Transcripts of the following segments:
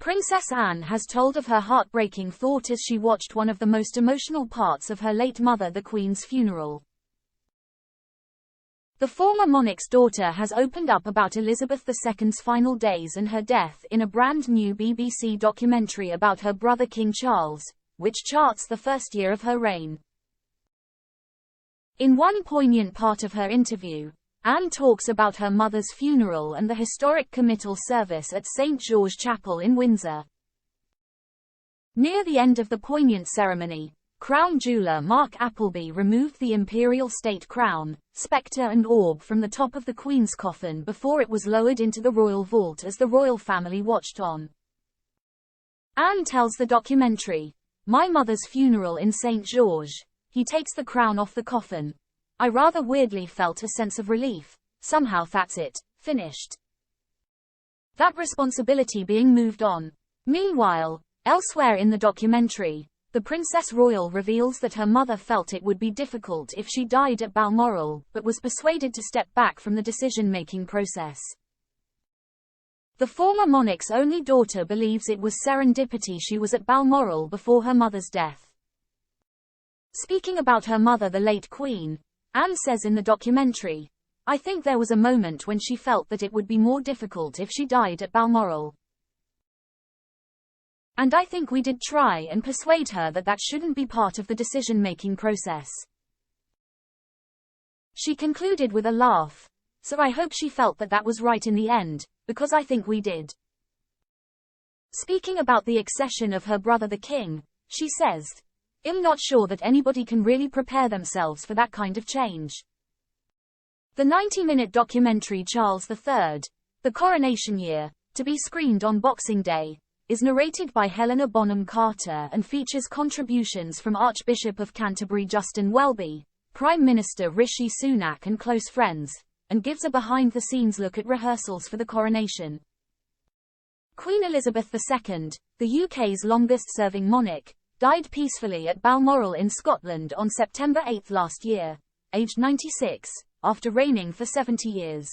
Princess Anne has told of her heartbreaking thought as she watched one of the most emotional parts of her late mother, the Queen's funeral. The former monarch's daughter has opened up about Elizabeth II's final days and her death in a brand new BBC documentary about her brother King Charles, which charts the first year of her reign. In one poignant part of her interview, Anne talks about her mother's funeral and the historic committal service at St. George Chapel in Windsor. Near the end of the poignant ceremony, Crown jeweller Mark Appleby removed the imperial state crown, spectre and orb from the top of the Queen's coffin before it was lowered into the royal vault as the royal family watched on. Anne tells the documentary, "My mother's funeral in St. George, he takes the crown off the coffin. I rather weirdly felt a sense of relief. Somehow that's it, finished. That responsibility being moved on." Meanwhile, elsewhere in the documentary, the Princess Royal reveals that her mother felt it would be difficult if she died at Balmoral, but was persuaded to step back from the decision-making process. The former monarch's only daughter believes it was serendipity she was at Balmoral before her mother's death. Speaking about her mother, the late Queen, Anne says in the documentary, "I think there was a moment when she felt that it would be more difficult if she died at Balmoral. And I think we did try and persuade her that that shouldn't be part of the decision-making process." She concluded with a laugh, "So I hope she felt that that was right in the end, because I think we did." Speaking about the accession of her brother the King, she says, "I'm not sure that anybody can really prepare themselves for that kind of change." The 90-minute documentary Charles III, The Coronation Year, to be screened on Boxing Day, is narrated by Helena Bonham Carter and features contributions from Archbishop of Canterbury Justin Welby, Prime Minister Rishi Sunak and close friends, and gives a behind-the-scenes look at rehearsals for the coronation. Queen Elizabeth II, the UK's longest-serving monarch, died peacefully at Balmoral in Scotland on September 8 last year, aged 96, after reigning for 70 years.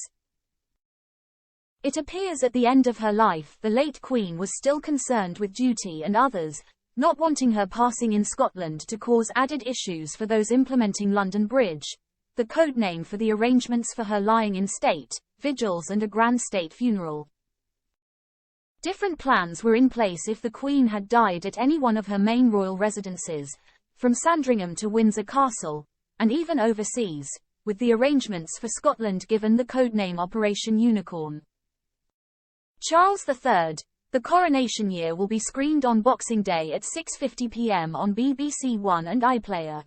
It appears at the end of her life the late Queen was still concerned with duty and others, not wanting her passing in Scotland to cause added issues for those implementing London Bridge, the code name for the arrangements for her lying in state, vigils and a grand state funeral. Different plans were in place if the Queen had died at any one of her main royal residences, from Sandringham to Windsor Castle, and even overseas, with the arrangements for Scotland given the codename Operation Unicorn. Charles III, The Coronation Year will be screened on Boxing Day at 6:50 p.m. on BBC One and iPlayer.